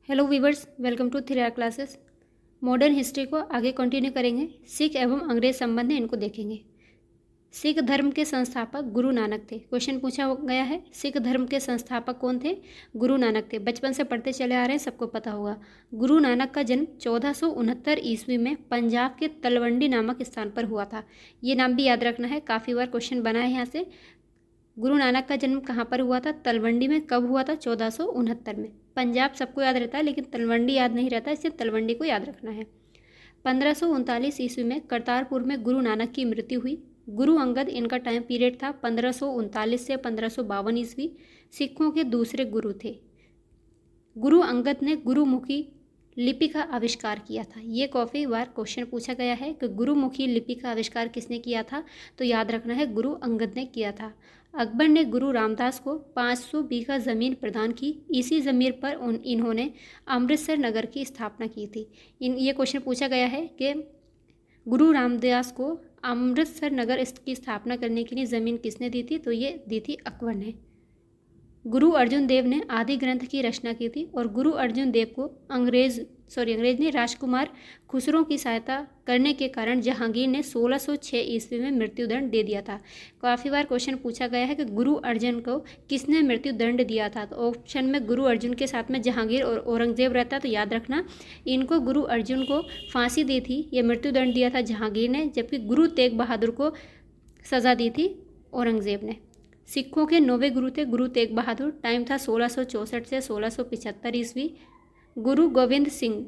Hello viewers, welcome to 3R classes. Modern history को आगे continue करेंगे। सिख एवं अंग्रेज संबंध है, इनको देखेंगे। सिख धर्म के संस्थापक गुरु नानक थे। क्वेश्चन पूछा गया है, सिख धर्म के संस्थापक कौन थे? गुरु नानक थे। बचपन से पढ़ते चले आ रहे हैं, सबको पता होगा। गुरु नानक का जन्म 1469 ईस्वी में पंजाब के तलवंडी नामक स्थान पर हुआ था। ये नाम भी याद रखना है, काफ़ी बार क्वेश्चन बना है यहाँ से। गुरु नानक का जन्म कहाँ पर हुआ था? तलवंडी में। कब हुआ था? 1469 में। पंजाब सबको याद रहता है, लेकिन तलवंडी याद नहीं रहता, इसलिए तलवंडी को याद रखना है। 1539 ईस्वी में करतारपुर में गुरु नानक की मृत्यु हुई। गुरु अंगद इनका टाइम पीरियड था 1539 से 1552 ईस्वी। सिखों के दूसरे गुरु थे। गुरु अंगद ने गुरुमुखी लिपि का आविष्कार किया था। ये काफ़ी बार क्वेश्चन पूछा गया है कि गुरुमुखी लिपि का आविष्कार किसने किया था, तो याद रखना है गुरु अंगद ने किया था। अकबर ने गुरु रामदास को 500 बीघा ज़मीन प्रदान की। इसी ज़मीन पर इन्होंने अमृतसर नगर की स्थापना की थी। ये क्वेश्चन पूछा गया है कि गुरु रामदास को अमृतसर नगर की स्थापना करने के लिए ज़मीन किसने दी थी, तो ये दी थी अकबर ने। गुरु अर्जुन देव ने आदि ग्रंथ की रचना की थी और गुरु अर्जुन देव को अंग्रेज ने राजकुमार खुसरो की सहायता करने के कारण जहांगीर ने 1606 ईस्वी में मृत्युदंड दे दिया था। काफ़ी बार क्वेश्चन पूछा गया है कि गुरु अर्जुन को किसने मृत्युदंड दिया था, तो ऑप्शन में गुरु अर्जुन के साथ में जहांगीर और औरंगजेब रहता, तो याद रखना इनको गुरु अर्जुन को फांसी दी थी, ये मृत्युदंड दिया था जहांगीर ने, जबकि गुरु तेग बहादुर को सज़ा दी थी औरंगजेब ने। सिखों के 9वें गुरु थे गुरु तेग बहादुर। टाइम था 1664 से 1675 ईस्वी। गुरु गोविंद सिंह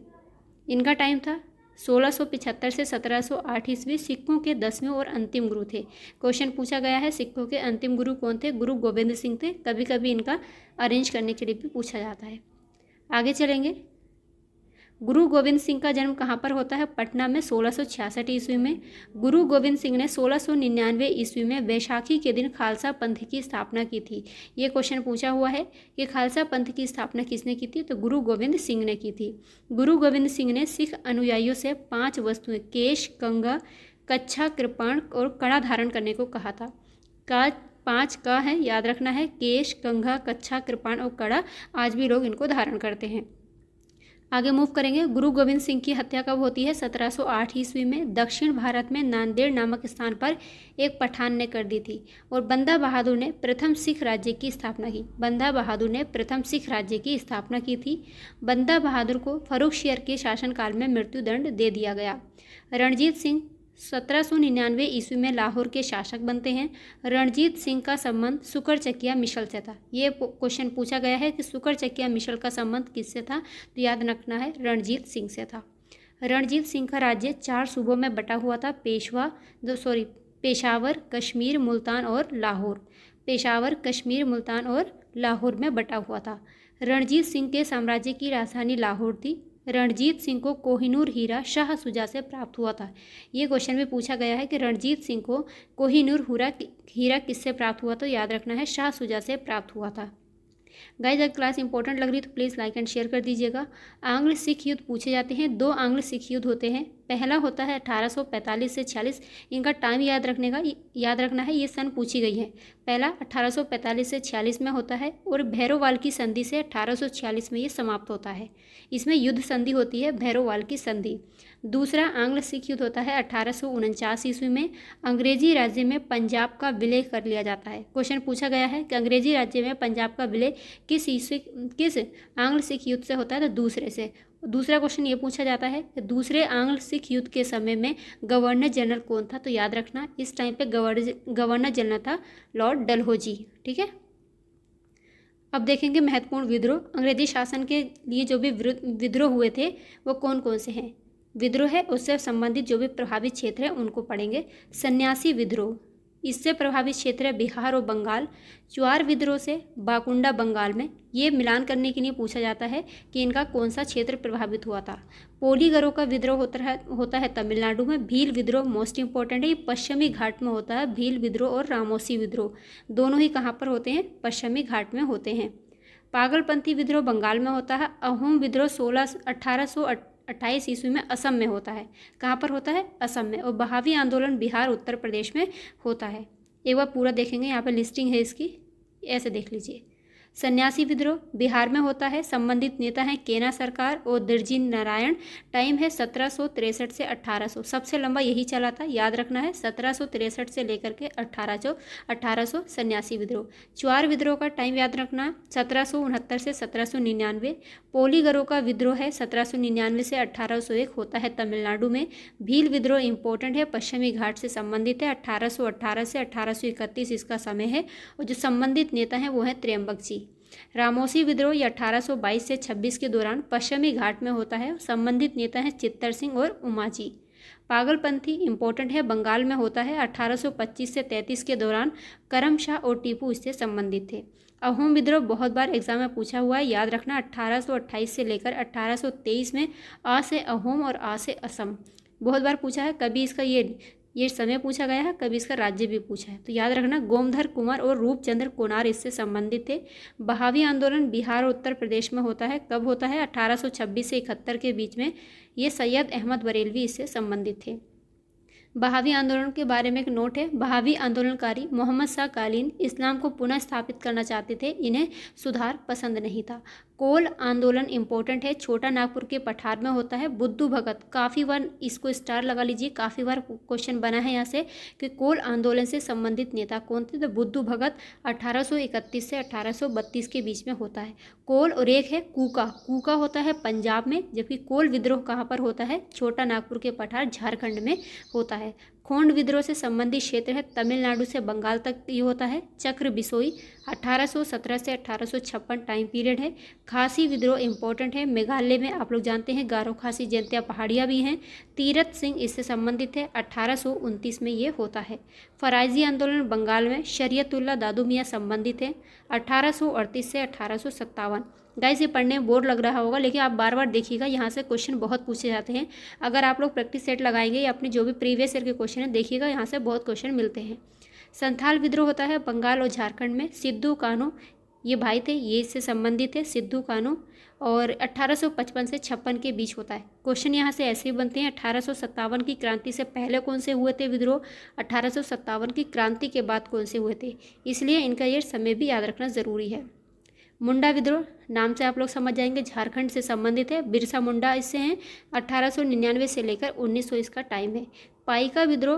इनका टाइम था 1675 से 1708 ईस्वी। सिखों के 10वें और अंतिम गुरु थे। क्वेश्चन पूछा गया है सिखों के अंतिम गुरु कौन थे? गुरु गोविंद सिंह थे। कभी कभी इनका अरेंज करने के लिए भी पूछा जाता है। आगे चलेंगे। गुरु गोविंद सिंह का जन्म कहाँ पर होता है? पटना में 1666 ईस्वी में। गुरु गोविंद सिंह ने 1699 ईस्वी में वैशाखी के दिन खालसा पंथ की स्थापना की थी। ये क्वेश्चन पूछा हुआ है कि खालसा पंथ की स्थापना किसने की थी, तो गुरु गोविंद सिंह ने की थी। गुरु गोविंद सिंह ने सिख अनुयायियों से 5 वस्तुएं केश, कंघा, कच्छा, कृपाण और कड़ा धारण करने को कहा था। 5 का है, याद रखना है, केश, कंघा, कच्छा, कृपाण और कड़ा। आज भी लोग इनको धारण करते हैं। आगे मूव करेंगे। गुरु गोविंद सिंह की हत्या कब होती है? 1708 ईस्वी में। दक्षिण भारत में नांदेड़ नामक स्थान पर एक पठान ने कर दी थी और बंदा बहादुर ने प्रथम सिख राज्य की स्थापना की। बंदा बहादुर ने प्रथम सिख राज्य की स्थापना की थी। बंदा बहादुर को फर्रुखशियर के शासनकाल में मृत्युदंड दे दिया गया। रणजीत सिंह 1799 ईस्वी में लाहौर के शासक बनते हैं। रणजीत सिंह का संबंध सुकरचकिया मिशल से था। ये क्वेश्चन पूछा गया है कि सुकरचकिया मिशल का संबंध किससे था, तो याद रखना है रणजीत सिंह से था। रणजीत सिंह का राज्य 4 सूबों में बटा हुआ था। पेशावर, कश्मीर, मुल्तान और लाहौर। पेशावर, कश्मीर, मुल्तान और लाहौर में बटा हुआ था। रणजीत सिंह के साम्राज्य की राजधानी लाहौर थी। रणजीत सिंह को कोहिनूर हीरा शाह शुजा से प्राप्त हुआ था। ये क्वेश्चन भी पूछा गया है कि रणजीत सिंह को कोहिनूर हीरा किससे प्राप्त हुआ, तो याद रखना है शाह शुजा से प्राप्त हुआ था। गाइस, अगर क्लास इंपॉर्टेंट लग रही तो प्लीज़ लाइक एंड शेयर कर दीजिएगा। आंग्ल सिख युद्ध पूछे जाते हैं। 2 आंग्ल सिख युद्ध होते हैं। पहला होता है 1845 से 46। इनका टाइम याद रखना है, ये सन पूछी गई है। पहला 1845 से 46 में होता है और भैरोवाल की संधि से 1846 में ये समाप्त होता है। इसमें युद्ध संधि होती है, भैरोवाल की संधि। दूसरा आंग्ल सिख युद्ध होता है 1849 ईस्वी में। अंग्रेजी राज्य में पंजाब का विलय कर लिया जाता है। क्वेश्चन पूछा गया है कि अंग्रेजी राज्य में पंजाब का विलय किस आंग्ल सिख युद्ध से होता है, तो दूसरे से। दूसरा क्वेश्चन ये पूछा जाता है कि दूसरे आंग्ल सिख युद्ध के समय में गवर्नर जनरल कौन था, तो याद रखना इस टाइम पे गवर्नर जनरल था लॉर्ड डलहौजी। ठीक है, अब देखेंगे महत्वपूर्ण विद्रोह। अंग्रेजी शासन के लिए जो भी विद्रोह हुए थे वो कौन कौन से हैं। विद्रोह है उससे संबंधित जो भी प्रभावित क्षेत्र है उनको पढ़ेंगे। सन्यासी विद्रोह, इससे प्रभावित क्षेत्र है बिहार और बंगाल। चुआर विद्रोह से बाकुंडा बंगाल में। ये मिलान करने के लिए पूछा जाता है कि इनका कौन सा क्षेत्र प्रभावित हुआ था। पोलीगरों का विद्रोह होता है तमिलनाडु में। भील विद्रोह मोस्ट इंपॉर्टेंट है, ये पश्चिमी घाट में होता है। भील विद्रोह और रामोसी विद्रोह दोनों ही कहाँ पर होते हैं? पश्चिमी घाट में होते हैं। पागलपंथी विद्रोह बंगाल में होता है। अहोम विद्रोह 1828 ईस्वी में असम में होता है। कहाँ पर होता है? असम में। और बहावी आंदोलन बिहार उत्तर प्रदेश में होता है। एक बार पूरा देखेंगे, यहाँ पर लिस्टिंग है इसकी, ऐसे देख लीजिए। सन्यासी विद्रोह बिहार में होता है। संबंधित नेता हैं केना सरकार और दिरजी नारायण। टाइम है 1763 से 1800। सबसे लंबा यही चला था, याद रखना है, 1763 से लेकर के 1800 सन्यासी विद्रोह। च्वार विद्रोह का टाइम याद रखना है, 1769 से 1799। पोलीगरों का विद्रोह है 1799 से 1801, होता है तमिलनाडु में। भील विद्रोह इंपॉर्टेंट है, पश्चिमी घाट से संबंधित है, 1818 से 1831 इसका समय है। और जो संबंधित नेता हैं वो हैं त्र्यंबक जी। रामोसी विद्रोह ये 1822 से 26 के दौरान पश्चिमी घाट में होता है। संबंधित नेता हैं चित्तर सिंह और उमाजी। पागलपंथी इंपॉर्टेंट है, बंगाल में होता है, 1825 से 33 के दौरान करम शाह और टीपू इससे संबंधित थे। अहोम विद्रोह बहुत बार एग्जाम में पूछा हुआ है, याद रखना, 1828 से लेकर 1823 में आ से अहोम और आ से असम बहुत बार पूछा है। कभी इसका ये समय पूछा गया है, कभी इसका राज्य भी पूछा है, तो याद रखना। गोमधर कुंवर और रूपचंद्र कोनार इससे संबंधित थे। बहावी आंदोलन बिहार और उत्तर प्रदेश में होता है, कब होता है, 1826 से 71 के बीच में। ये सैयद अहमद बरेलवी इससे संबंधित थे। बहावी आंदोलन के बारे में एक नोट है, बहावी आंदोलनकारी मोहम्मद शाह कालीन इस्लाम को पुनः स्थापित करना चाहते थे, इन्हें सुधार पसंद नहीं था। कोल आंदोलन इंपॉर्टेंट है, छोटा नागपुर के पठार में होता है। बुद्धू भगत, काफ़ी बार इसको स्टार लगा लीजिए, काफ़ी बार क्वेश्चन बना है यहाँ से कि कोल आंदोलन से संबंधित नेता कौन थे, तो बुद्धू भगत 1831 से 1832 के बीच में होता है। कोल और एक है कूका, कूका होता है पंजाब में, जबकि कोल विद्रोह कहाँ पर होता है, छोटा नागपुर के पठार झारखंड में होता है। खोंड विद्रोह से संबंधित क्षेत्र है, तमिलनाडु से बंगाल तक ये होता है। चक्र बिसोई 1817 से 1856 टाइम पीरियड है। खासी विद्रोह इंपॉर्टेंट है, मेघालय में आप लोग जानते हैं गारो खासी जयंतिया पहाड़ियाँ भी हैं। तीरथ सिंह इससे संबंधित है, 1829 में ये होता है। फराइजी आंदोलन बंगाल में शरीयतुल्लाह दादू मियाँ संबंधित है, 1838 से 1857। गाइस ये पढ़ने में बोर लग रहा होगा, लेकिन आप बार बार देखिएगा, यहाँ से क्वेश्चन बहुत पूछे जाते हैं। अगर आप लोग प्रैक्टिस सेट लगाएंगे या अपने जो भी प्रीवियस ईयर के क्वेश्चन है देखिएगा, यहाँ से बहुत क्वेश्चन मिलते हैं। संथाल विद्रोह होता है बंगाल और झारखंड में। सिद्धू कान्हू ये भाई थे, ये इससे संबंधित है, सिद्धू कान्हू, और 1855 से 56 के बीच होता है। क्वेश्चन यहाँ से ऐसे ही बनते हैं, 1857 की क्रांति से पहले कौन से हुए थे विद्रोह, 1857 की क्रांति के बाद कौन से हुए थे, इसलिए इनका ये समय भी याद रखना ज़रूरी है। मुंडा विद्रोह नाम से आप लोग समझ जाएंगे, झारखंड से संबंधित है। बिरसा मुंडा इससे हैं, 1899 से लेकर 1900 इसका टाइम है। पाइका विद्रोह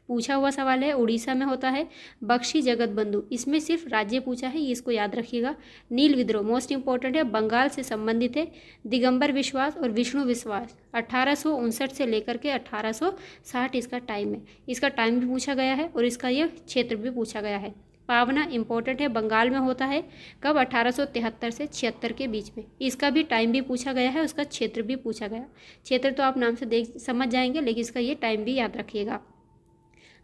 पूछा हुआ सवाल है, उड़ीसा में होता है। बख्शी जगत बंधु, इसमें सिर्फ राज्य पूछा है, ये इसको याद रखिएगा। नील विद्रोह मोस्ट इंपॉर्टेंट है, बंगाल से संबंधित है। दिगंबर विश्वास और विष्णु विश्वास 1859 से लेकर के 1860 इसका टाइम है। इसका टाइम भी पूछा गया है और इसका ये क्षेत्र भी पूछा गया है। पावना इंपॉर्टेंट है, बंगाल में होता है, कब, 1873 से 76 के बीच में। इसका भी टाइम भी पूछा गया है, उसका क्षेत्र भी पूछा गया। क्षेत्र तो आप नाम से देख समझ जाएंगे, लेकिन इसका ये टाइम भी याद रखिएगा।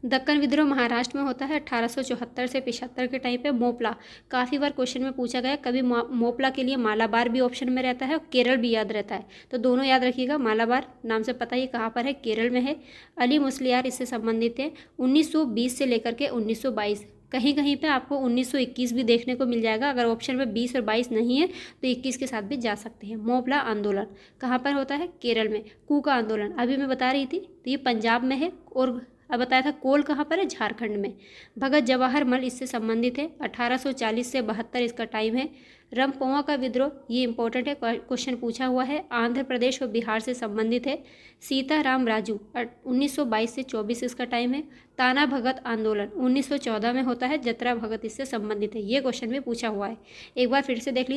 दक्कन विद्रोह महाराष्ट्र में होता है, 1874 से 75 के टाइम पे। मोपला काफ़ी बार क्वेश्चन में पूछा गया, कभी मोपला के लिए मालाबार भी ऑप्शन में रहता है और केरल भी याद रहता है, तो दोनों याद रखिएगा। मालाबार नाम से पता ही कहाँ पर है, केरल में है। अली मुस्लियार इससे संबंधित है, 1920 से लेकर के 1922। कहीं कहीं पे आपको 1921 भी देखने को मिल जाएगा, अगर ऑप्शन में 20 और 22 नहीं है तो 21 के साथ भी जा सकते हैं। मोपला आंदोलन कहाँ पर होता है, केरल में। कूका आंदोलन अभी मैं बता रही थी, तो ये पंजाब में है। और अब बताया था कोल कहाँ पर है, झारखंड में। भगत जवाहर मल इससे संबंधित है, 1840 से 72 इसका टाइम है। रमपोवा का विद्रोह ये इंपॉर्टेंट है, क्वेश्चन पूछा हुआ है, आंध्र प्रदेश और बिहार से संबंधित है। सीताराम राजू 1922 से 24 इसका टाइम है। ताना भगत आंदोलन 1914 में होता है, जतरा भगत इससे संबंधित है, ये क्वेश्चन भी पूछा हुआ है। एक बार फिर से देख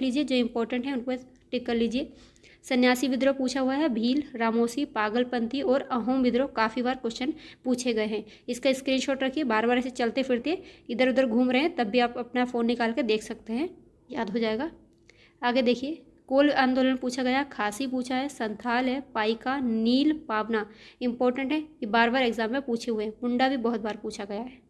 लीजिए जो इंपॉर्टेंट है उनको टिक कर लीजिए। सन्यासी विद्रोह पूछा हुआ है, भील, रामोसी, पागलपंथी और अहोम विद्रोह काफ़ी बार क्वेश्चन पूछे गए हैं। इसका स्क्रीनशॉट रखिए, बार बार ऐसे चलते फिरते इधर उधर घूम रहे हैं तब भी आप अपना फ़ोन निकाल के देख सकते हैं, याद हो जाएगा। आगे देखिए, कोल आंदोलन पूछा गया, खासी पूछा है, संथाल है, पाइका, नील, पावना इंपॉर्टेंट है, ये बार बार एग्जाम में पूछे हुए हैं। मुंडा भी बहुत बार पूछा गया है।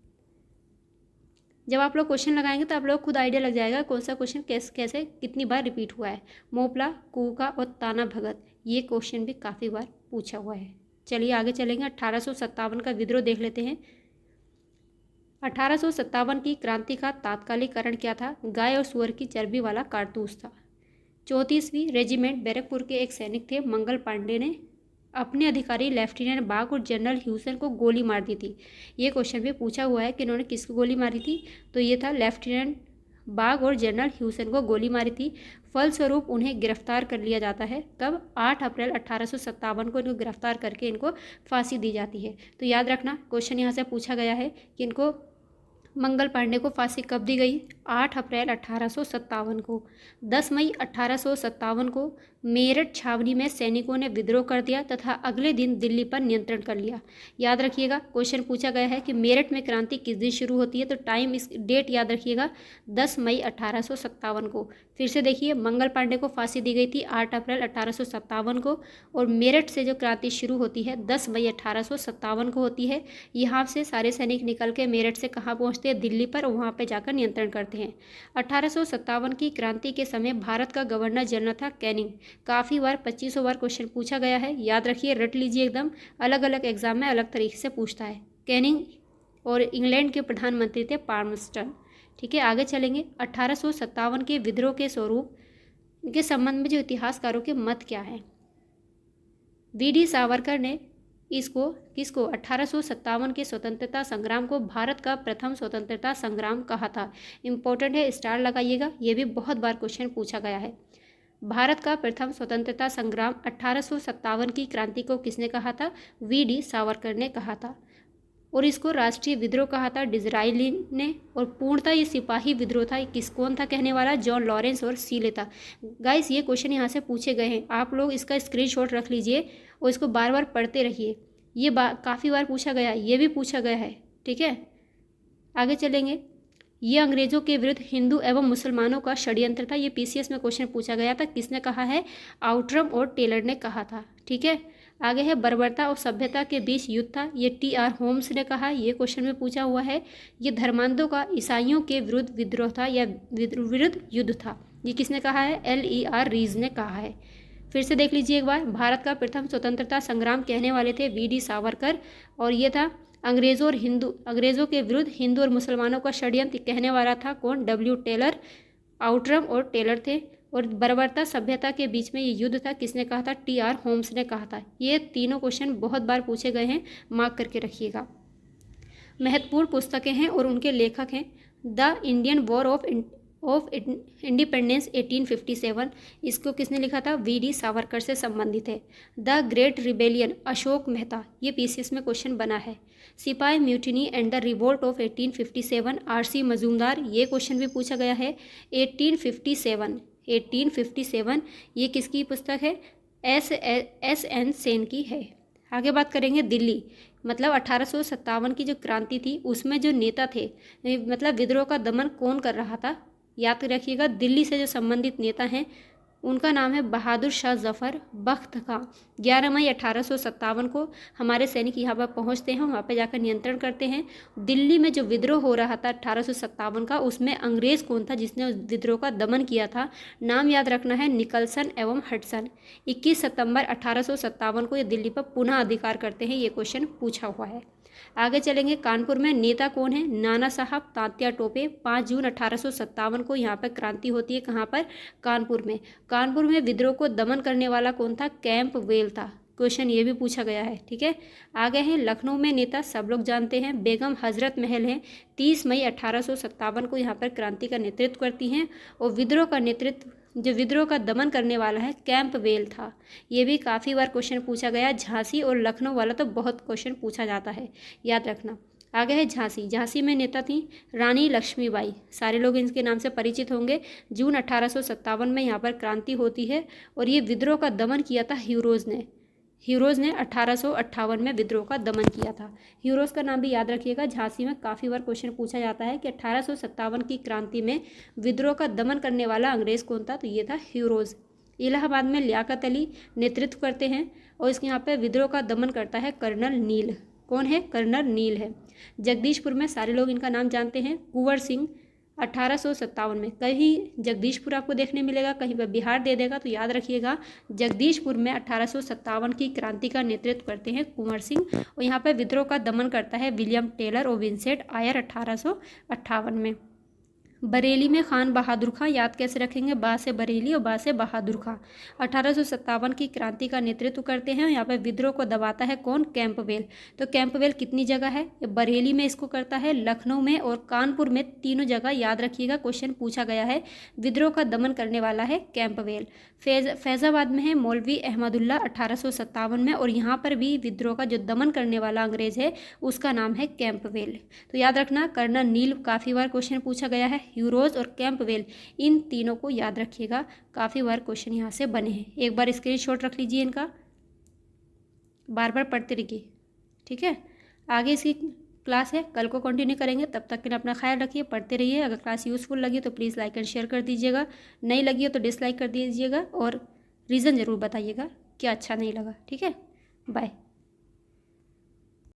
जब आप लोग क्वेश्चन लगाएंगे तो आप लोग खुद आइडिया लग जाएगा कौन सा क्वेश्चन कैसे कितनी बार रिपीट हुआ है। मोपला, कूका और ताना भगत ये क्वेश्चन भी काफ़ी बार पूछा हुआ है। चलिए आगे चलेंगे, 1857 का विद्रोह देख लेते हैं। 1857 की क्रांति का तात्कालिकरण क्या था, गाय और सुअर की चर्बी वाला कारतूस था। 34वीं रेजिमेंट बैरकपुर के एक सैनिक थे मंगल पांडे ने अपने अधिकारी लेफ्टिनेंट बाग और जनरल ह्यूसन को गोली मार दी थी। ये क्वेश्चन भी पूछा हुआ है कि इन्होंने किसको गोली मारी थी, तो ये था लेफ्टिनेंट बाग और जनरल ह्यूसन को गोली मारी थी। फलस्वरूप उन्हें गिरफ्तार कर लिया जाता है। कब? 8 अप्रैल 1857 को इनको गिरफ्तार करके इनको फांसी दी जाती है। तो याद रखना, क्वेश्चन यहाँ से पूछा गया है कि इनको मंगल पांडे को फांसी कब दी गई? 8 अप्रैल 1857 को। 10 मई 1857 को मेरठ छावनी में सैनिकों ने विद्रोह कर दिया तथा अगले दिन दिल्ली पर नियंत्रण कर लिया। याद रखिएगा, क्वेश्चन पूछा गया है कि मेरठ में क्रांति किस दिन शुरू होती है, तो टाइम, इस डेट याद रखिएगा, 10 मई 1857 को। फिर से देखिए, मंगल पांडे को फांसी दी गई थी 8 अप्रैल 1857 को, और मेरठ से जो क्रांति शुरू होती है 10 मई 1857 को होती है। यहाँ से सारे सैनिक निकल के मेरठ से कहाँ पहुँचते हैं? दिल्ली पर, वहाँ पर जाकर नियंत्रण करते हैं। 1857 की क्रांति के समय भारत का गवर्नर जनरल था कैनिंग। काफ़ी बार 2500 बार क्वेश्चन पूछा गया है, याद रखिए, रट लीजिए एकदम, अलग अलग एग्जाम में अलग तरीके से पूछता है। कैनिंग और इंग्लैंड के प्रधानमंत्री थे पाल्मस्टन। ठीक है, आगे चलेंगे। 1857 के विद्रोह के स्वरूप के संबंध में जो इतिहासकारों के मत क्या है? वी.डी. सावरकर ने इसको किसको 1857 के स्वतंत्रता संग्राम को भारत का प्रथम स्वतंत्रता संग्राम कहा था। इंपॉर्टेंट है, स्टार लगाइएगा, ये भी बहुत बार क्वेश्चन पूछा गया है। भारत का प्रथम स्वतंत्रता संग्राम 1857 की क्रांति को किसने कहा था? वी.डी. सावरकर ने कहा था। और इसको राष्ट्रीय विद्रोह कहा था डिज़रायली ने, और पूर्णतः ये सिपाही विद्रोह था। कौन था कहने वाला? जॉन लॉरेंस और सीले था। गाइस, ये क्वेश्चन यहाँ से पूछे गए हैं, आप लोग इसका स्क्रीनशॉट रख लीजिए और इसको बार बार पढ़ते रहिए। ये काफ़ी बार पूछा गया है, ये भी पूछा गया है। ठीक है, आगे चलेंगे। ये अंग्रेजों के विरुद्ध हिंदू एवं मुसलमानों का षड्यंत्र था। ये पीसीएस में क्वेश्चन पूछा गया था, किसने कहा है? आउटरम और टेलर ने कहा था। ठीक है, आगे है बर्बरता और सभ्यता के बीच युद्ध था। ये टी.आर. होम्स ने कहा, ये क्वेश्चन में पूछा हुआ है। ये धर्मांधों का ईसाइयों के विरुद्ध विद्रोह था या विरुद्ध युद्ध था, ये किसने कहा है? L.E.R. रीज ने कहा है। फिर से देख लीजिए एक बार, भारत का प्रथम स्वतंत्रता संग्राम कहने वाले थे वी.डी. सावरकर, और ये था अंग्रेजों के विरुद्ध हिंदू और मुसलमानों का षड्यंत्र कहने वाला था कौन? W. टेलर। आउटरम और टेलर थे। और बर्बरता सभ्यता के बीच में ये युद्ध था, किसने कहा था? टी.आर. होम्स ने कहा था। ये तीनों क्वेश्चन बहुत बार पूछे गए हैं, मार्क करके रखिएगा। महत्वपूर्ण पुस्तकें हैं और उनके लेखक हैं। The Indian war of independence 1857, इसको किसने लिखा था? वी.डी. सावरकर से संबंधित है। The great rebellion, Ashok Mehta, ये पीसीएस में क्वेश्चन बना है। सिपाही mutiny and the revolt of 1857, R.C. Majumdar, ये क्वेश्चन भी पूछा गया है। 1857 ये किसकी पुस्तक है? S.N. सेन की है। आगे बात करेंगे दिल्ली, मतलब 1857 की जो क्रांति थी उसमें जो नेता थे, मतलब विद्रोह का दमन कौन कर रहा था? याद रखिएगा, दिल्ली से जो संबंधित नेता हैं उनका नाम है बहादुर शाह जफ़र बख्त खां। 11 मई 1857 को हमारे सैनिक यहाँ पर पहुँचते हैं, वहाँ पर जाकर नियंत्रण करते हैं। दिल्ली में जो विद्रोह हो रहा था 1857 का, उसमें अंग्रेज़ कौन था जिसने उस विद्रोह का दमन किया था? नाम याद रखना है, निकलसन एवं हडसन। 21 सितंबर 1857 को ये दिल्ली पर पुनः अधिकार करते हैं, ये क्वेश्चन पूछा हुआ है। आगे चलेंगे, कानपुर में नेता कौन है? नाना साहब तात्या टोपे। 5 जून 1857 को यहाँ पर क्रांति होती है, कहाँ पर? कानपुर में। कानपुर में विद्रोह को दमन करने वाला कौन था? कैंपबेल था। क्वेश्चन ये भी पूछा गया है। ठीक है, आगे हैं लखनऊ में नेता सब लोग जानते हैं, बेगम हजरत महल हैं। 30 मई 1857 को यहाँ पर क्रांति का नेतृत्व करती हैं, और विद्रोह का दमन करने वाला है कैंपबेल था। ये भी काफ़ी बार क्वेश्चन पूछा गया। झांसी और लखनऊ वाला तो बहुत क्वेश्चन पूछा जाता है, याद रखना। आगे है झांसी में नेता थी रानी लक्ष्मीबाई, सारे लोग इनके नाम से परिचित होंगे। जून 1857 में यहाँ पर क्रांति होती है, और ये विद्रोह का दमन किया था हीरोज़ ने 1858 में विद्रोह का दमन किया था। हीरोज़ का नाम भी याद रखिएगा। झांसी में काफ़ी बार क्वेश्चन पूछा जाता है कि 1857 की क्रांति में विद्रोह का दमन करने वाला अंग्रेज़ कौन था? तो ये था हीरोज़। इलाहाबाद में लियाकत अली नेतृत्व करते हैं, और इसके यहाँ पे विद्रोह का दमन करता है कर्नल नील। कौन है? कर्नल नील है। जगदीशपुर में सारे लोग इनका नाम जानते हैं, कुंवर सिंह। 1857 में कहीं जगदीशपुर आपको देखने मिलेगा, कहीं पर बिहार दे देगा, तो याद रखिएगा जगदीशपुर में 1857 की क्रांति का नेतृत्व करते हैं कुंवर सिंह, और यहाँ पर विद्रोह का दमन करता है विलियम टेलर और विंसेंट आयर 1858 में। बरेली में खान बहादुर खां, याद कैसे रखेंगे, बा से बरेली और बा से बहादुर खां। 1857 की क्रांति का नेतृत्व करते हैं। यहाँ पर विद्रोह को दबाता है कौन, कैंपबेल। तो कैंपबेल कितनी जगह है, बरेली में इसको करता है, लखनऊ में और कानपुर में, तीनों जगह याद रखिएगा, क्वेश्चन पूछा गया है। विद्रोह का दमन करने वाला है कैंपबेल। फैजाबाद में है मौलवी अहमदुल्ला 1857 में, और यहाँ पर भी विद्रोह का जो दमन करने वाला अंग्रेज है उसका नाम है कैंपबेल। तो याद रखना, कर्नल नील काफ़ी बार क्वेश्चन पूछा गया है, ह्यूरोज और कैंपबेल, इन तीनों को याद रखिएगा, काफ़ी बार क्वेश्चन यहाँ से बने हैं। एक बार स्क्रीनशॉट रख लीजिए इनका, बार बार पढ़ते रहिए, ठीक है। आगे इसकी क्लास है, कल को कंटिन्यू करेंगे, तब तक के लिए अपना ख्याल रखिए, पढ़ते रहिए। अगर क्लास यूज़फुल लगी तो प्लीज़ लाइक एंड शेयर कर दीजिएगा, नहीं लगी हो तो डिसलाइक कर दीजिएगा, और रीज़न ज़रूर बताइएगा क्या अच्छा नहीं लगा, ठीक है। बाय।